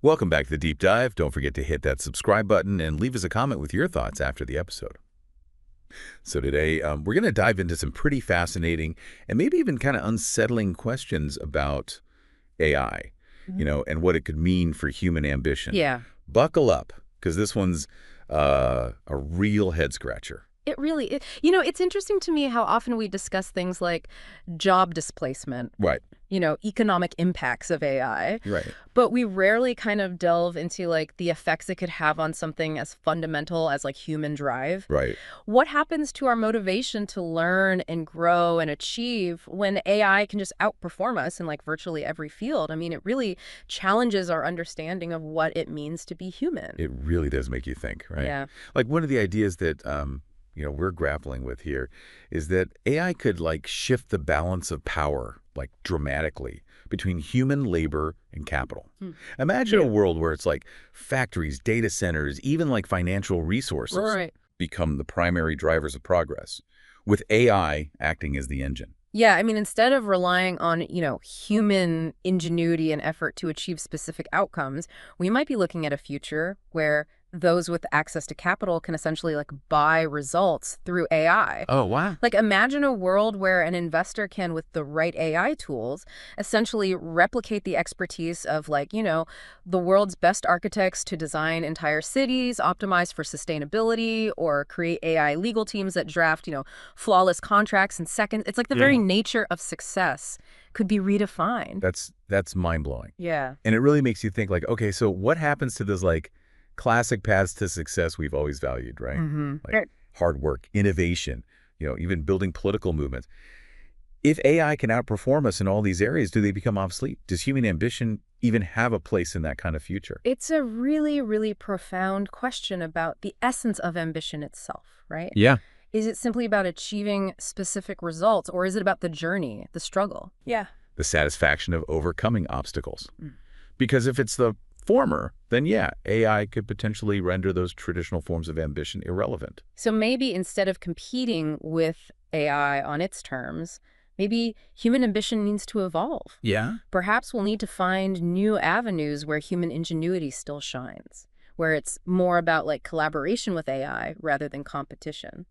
Welcome back to the Deep Dive. Don't forget to hit that subscribe button and leave us a comment with your thoughts after the episode. So today, we're going to dive into some pretty fascinating and maybe even kind of unsettling questions about AI, and what it could mean for human ambition. Yeah, Buckle up, because this one's a real head-scratcher. it really is. It's interesting to me how often we discuss things like job displacement, Right, economic impacts of AI, right. but we rarely kind of delve into like the effects it could have on something as fundamental as like human drive. Right. What happens to our motivation to learn and grow and achieve when AI can just outperform us in like virtually every field? I mean, it really challenges our understanding of what it means to be human. It really does make you think, right? Yeah. Like one of the ideas that we're grappling with here is that AI could like shift the balance of power like dramatically between human labor and capital. Imagine a world where it's like factories, data centers, even like financial resources Right. become the primary drivers of progress, with AI acting as the engine. Yeah, I mean, instead of relying on, human ingenuity and effort to achieve specific outcomes, we might be looking at a future where those with access to capital can essentially like buy results through AI. Oh, wow. Like imagine a world where an investor can, with the right AI tools, essentially replicate the expertise of like, the world's best architects to design entire cities, optimize for sustainability, or create AI legal teams that draft, flawless contracts in seconds. It's like the very nature of success could be redefined. That's mind-blowing. Yeah. And it really makes you think like, okay, so what happens to this like classic paths to success we've always valued, right? Like hard work, innovation, even building political movements. If AI can outperform us in all these areas, do they become obsolete? Does human ambition even have a place in that kind of future? It's a really, really profound question about the essence of ambition itself, right? Yeah. Is it simply about achieving specific results, or is it about the journey, the struggle? Yeah. The satisfaction of overcoming obstacles. Because if it's the former, then yeah, AI could potentially render those traditional forms of ambition irrelevant. So maybe instead of competing with AI on its terms, maybe human ambition needs to evolve. Yeah? Perhaps we'll need to find new avenues where human ingenuity still shines, where it's more about like collaboration with AI rather than competition.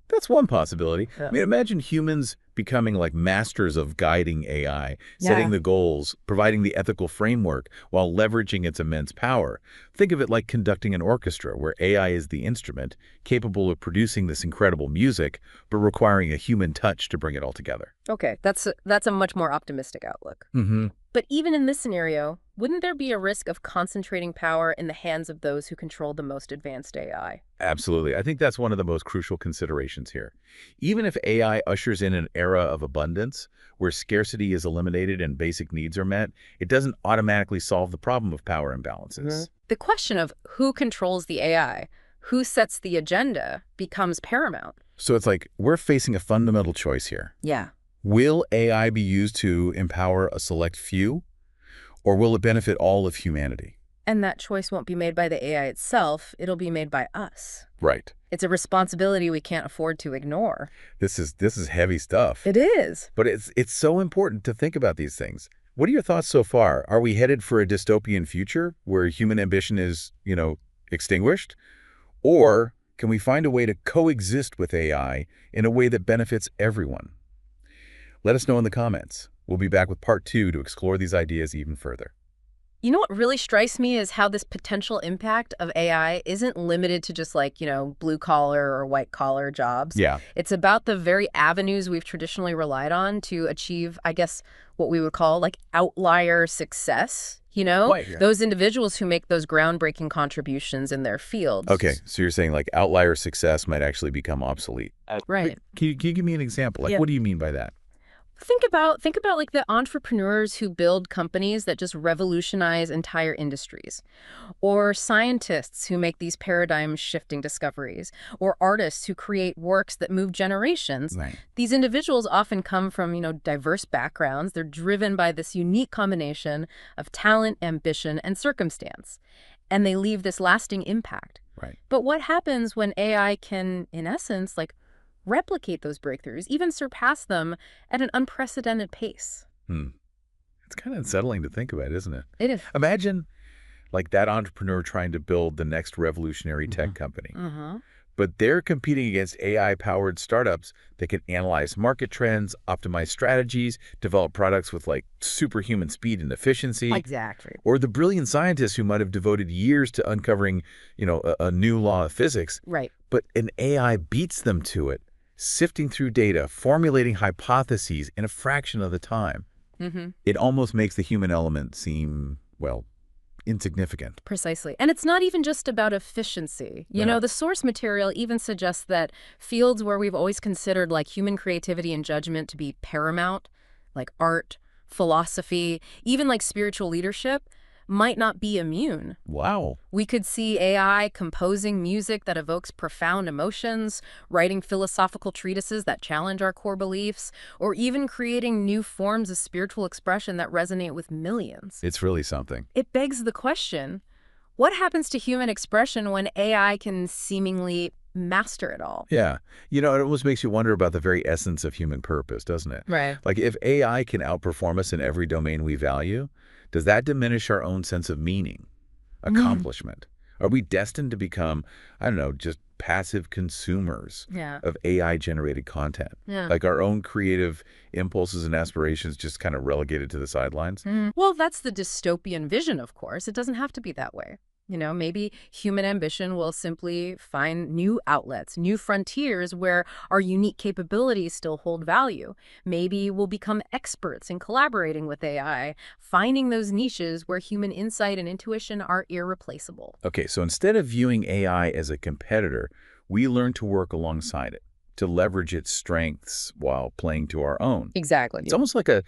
That's one possibility. Yeah. I mean, imagine humans becoming like masters of guiding AI, setting the goals, providing the ethical framework while leveraging its immense power. Think of it like conducting an orchestra where AI is the instrument, capable of producing this incredible music, but requiring a human touch to bring it all together. Okay, that's a much more optimistic outlook. Mm-hmm. But even in this scenario, wouldn't there be a risk of concentrating power in the hands of those who control the most advanced AI? Absolutely. I think that's one of the most crucial considerations here. Even if AI ushers in an era of abundance where scarcity is eliminated and basic needs are met, it doesn't automatically solve the problem of power imbalances. The question of who controls the AI, who sets the agenda, becomes paramount. So it's like we're facing a fundamental choice here. Yeah. Will AI be used to empower a select few, or will it benefit all of humanity? And that choice won't be made by the AI itself, it'll be made by us. Right. It's a responsibility we can't afford to ignore. This is heavy stuff. It is. But it's so important to think about these things. What are your thoughts so far? Are we headed for a dystopian future where human ambition is, extinguished? Or can we find a way to coexist with AI in a way that benefits everyone? Let us know in the comments. We'll be back with part 2 to explore these ideas even further. You know what really strikes me is how this potential impact of AI isn't limited to just like, blue collar or white collar jobs. Yeah. It's about the very avenues we've traditionally relied on to achieve, I guess, what we would call like outlier success. Right, yeah. Those individuals who make those groundbreaking contributions in their fields. Okay, so you're saying like outlier success might actually become obsolete. Right. Can you give me an example? Like, Yeah. what do you mean by that? Think about like the entrepreneurs who build companies that just revolutionize entire industries, or scientists who make these paradigm-shifting discoveries, or artists who create works that move generations. Right. These individuals often come from, diverse backgrounds. They're driven by this unique combination of talent, ambition, and circumstance, and they leave this lasting impact. Right. But what happens when AI can, in essence, like replicate those breakthroughs, even surpass them at an unprecedented pace? It's kind of unsettling to think about, isn't it? It is. Imagine like that entrepreneur trying to build the next revolutionary tech company. Mm-hmm. But they're competing against AI-powered startups that can analyze market trends, optimize strategies, develop products with like superhuman speed and efficiency, Exactly. or the brilliant scientists who might have devoted years to uncovering, a new law of physics, Right. but an AI beats them to it, sifting through data, formulating hypotheses in a fraction of the time. Mm-hmm. It almost makes the human element seem, well, insignificant. Precisely. And it's not even just about efficiency. Yeah. The source material even suggests that fields where we've always considered like human creativity and judgment to be paramount, like art, philosophy, even like spiritual leadership, might not be immune. Wow. We could see AI composing music that evokes profound emotions, writing philosophical treatises that challenge our core beliefs, or even creating new forms of spiritual expression that resonate with millions. It's really something. It begs the question, what happens to human expression when AI can seemingly master it all? Yeah. It almost makes you wonder about the very essence of human purpose, doesn't it? Right. Like if AI can outperform us in every domain we value, does that diminish our own sense of meaning, Mm. accomplishment? Are we destined to become, I don't know, just passive consumers Yeah. of AI-generated content? Yeah. Like our own creative impulses and aspirations just kind of relegated to the sidelines? Well, that's the dystopian vision, of course. It doesn't have to be that way. Maybe human ambition will simply find new outlets, new frontiers where our unique capabilities still hold value. Maybe we'll become experts in collaborating with AI, finding those niches where human insight and intuition are irreplaceable. Okay, so instead of viewing AI as a competitor, we learn to work alongside it, to leverage its strengths while playing to our own. Exactly. It's almost like a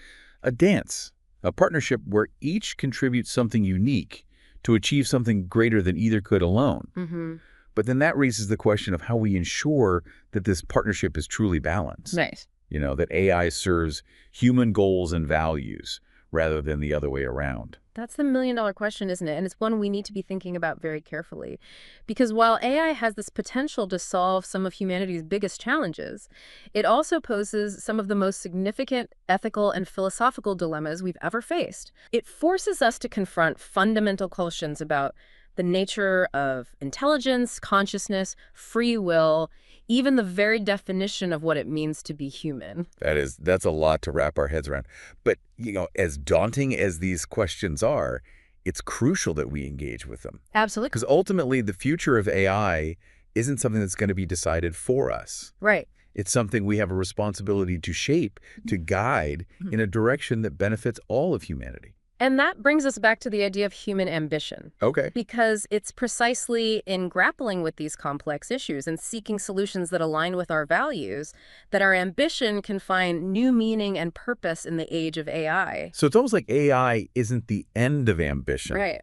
dance, a partnership where each contributes something unique to achieve something greater than either could alone. Mm-hmm. But then that raises the question of how we ensure that this partnership is truly balanced. Nice. That AI serves human goals and values rather than the other way around. That's the million-dollar question, isn't it? And it's one we need to be thinking about very carefully. Because while AI has this potential to solve some of humanity's biggest challenges, it also poses some of the most significant ethical and philosophical dilemmas we've ever faced. It forces us to confront fundamental questions about the nature of intelligence, consciousness, free will, even the very definition of what it means to be human. That's a lot to wrap our heads around. But, as daunting as these questions are, it's crucial that we engage with them. Absolutely. Because ultimately, the future of AI isn't something that's going to be decided for us. Right. It's something we have a responsibility to shape, to guide in a direction that benefits all of humanity. And that brings us back to the idea of human ambition. Okay. Because it's precisely in grappling with these complex issues and seeking solutions that align with our values that our ambition can find new meaning and purpose in the age of AI. So it's almost like AI isn't the end of ambition, Right.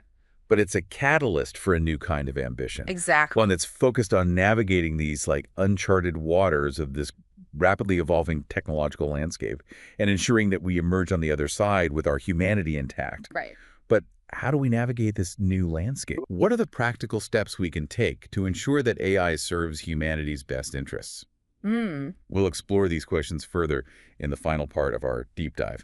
but it's a catalyst for a new kind of ambition. Exactly. One that's focused on navigating these like uncharted waters of this rapidly evolving technological landscape and ensuring that we emerge on the other side with our humanity intact. Right. But how do we navigate this new landscape? What are the practical steps we can take to ensure that AI serves humanity's best interests? We'll explore these questions further in the final part of our deep dive.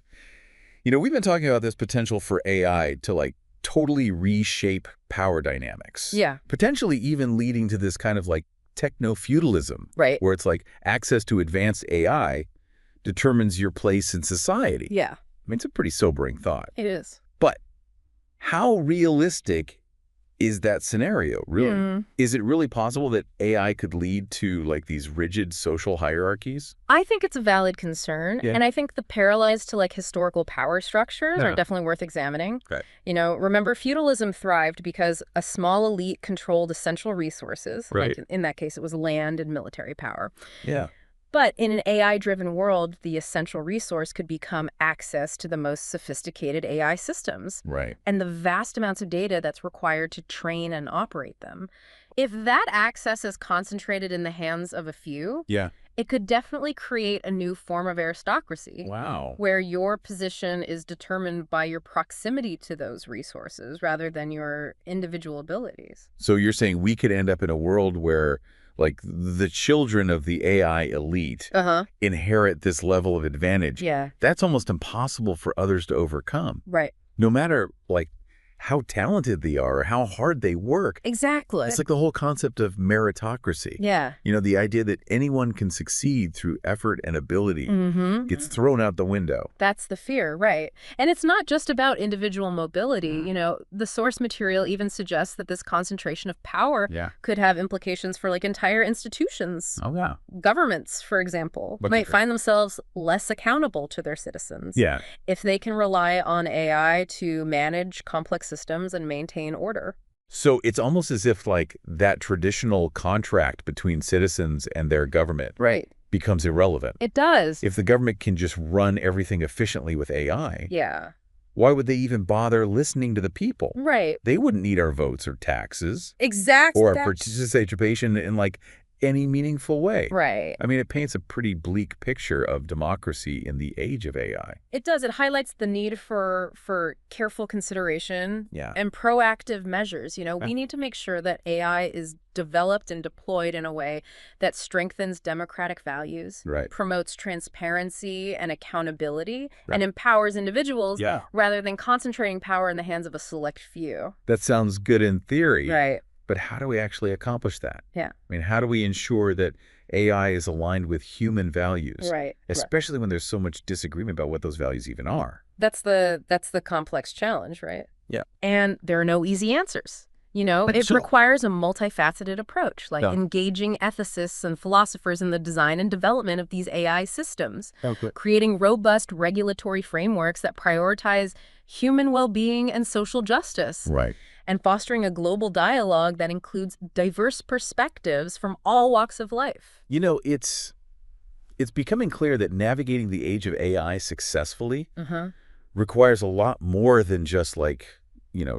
We've been talking about this potential for AI to like totally reshape power dynamics. Yeah. Potentially even leading to this kind of like techno-feudalism. Right. Where it's like access to advanced AI determines your place in society. Yeah. I mean, it's a pretty sobering thought. It is. But how realistic is that scenario, really? Is it really possible that AI could lead to like these rigid social hierarchies? I think it's a valid concern, Yeah. and I think the parallels to like historical power structures are Yeah. definitely worth examining. Right. Remember feudalism thrived because a small elite controlled essential resources. Right. Like in that case, it was land and military power. Yeah. But in an AI-driven world, the essential resource could become access to the most sophisticated AI systems Right. and the vast amounts of data that's required to train and operate them. If that access is concentrated in the hands of a few, Yeah. it could definitely create a new form of aristocracy Wow. where your position is determined by your proximity to those resources rather than your individual abilities. So you're saying we could end up in a world where like the children of the AI elite inherit this level of advantage. Yeah. That's almost impossible for others to overcome. Right. No matter like how talented they are or how hard they work. Exactly. It's like the whole concept of meritocracy. Yeah. The idea that anyone can succeed through effort and ability Mm-hmm. gets thrown out the window. That's the fear, right. And it's not just about individual mobility. The source material even suggests that this concentration of power Yeah. could have implications for like entire institutions. Oh, yeah. Governments, for example, What's might it? find themselves less accountable to their citizens Yeah. if they can rely on AI to manage complex systems and maintain order. So it's almost as if like that traditional contract between citizens and their government Right. becomes irrelevant. It does. If the government can just run everything efficiently with AI, Yeah. why would they even bother listening to the people? Right. They wouldn't need our votes or taxes Exactly. or our participation in like any meaningful way. Right. I mean, it paints a pretty bleak picture of democracy in the age of AI. It does. It highlights the need for careful consideration Yeah. and proactive measures. We need to make sure that AI is developed and deployed in a way that strengthens democratic values, Right. promotes transparency and accountability, Right. and empowers individuals Yeah. rather than concentrating power in the hands of a select few. That sounds good in theory. Right. But how do we actually accomplish that? Yeah. I mean, how do we ensure that AI is aligned with human values, Right. especially when there's so much disagreement about what those values even are? That's the complex challenge, right? Yeah. And there are no easy answers. It So- requires a multifaceted approach, like Yeah. engaging ethicists and philosophers in the design and development of these AI systems, Okay. creating robust regulatory frameworks that prioritize human well-being and social justice, Right. and fostering a global dialogue that includes diverse perspectives from all walks of life. It's becoming clear that navigating the age of AI successfully Uh-huh. requires a lot more than just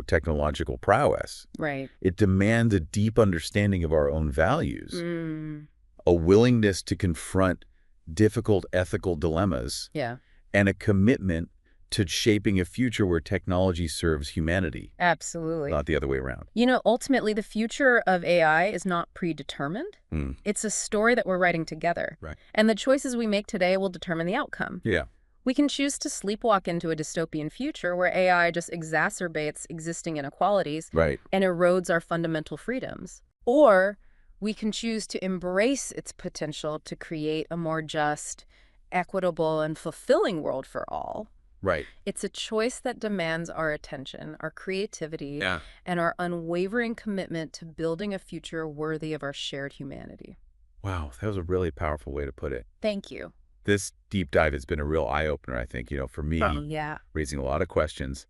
technological prowess. Right. It demands a deep understanding of our own values, Mm. a willingness to confront difficult ethical dilemmas, Yeah. and a commitment to shaping a future where technology serves humanity, Absolutely. not the other way around. Ultimately, the future of AI is not predetermined. Mm. It's a story that we're writing together. Right. And the choices we make today will determine the outcome. Yeah. We can choose to sleepwalk into a dystopian future where AI just exacerbates existing inequalities Right. and erodes our fundamental freedoms. Or we can choose to embrace its potential to create a more just, equitable, and fulfilling world for all. Right. It's a choice that demands our attention, our creativity, Yeah. and our unwavering commitment to building a future worthy of our shared humanity. Wow, that was a really powerful way to put it. Thank you. This deep dive has been a real eye-opener, I think, for me, Yeah, raising a lot of questions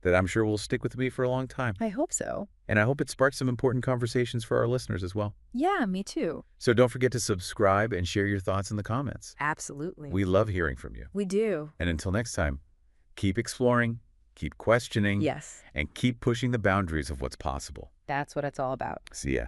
that I'm sure will stick with me for a long time. I hope so. And I hope it sparks some important conversations for our listeners as well. Yeah, me too. So don't forget to subscribe and share your thoughts in the comments. Absolutely. We love hearing from you. We do. And until next time, keep exploring, keep questioning, Yes, and keep pushing the boundaries of what's possible. that's what it's all about. See ya.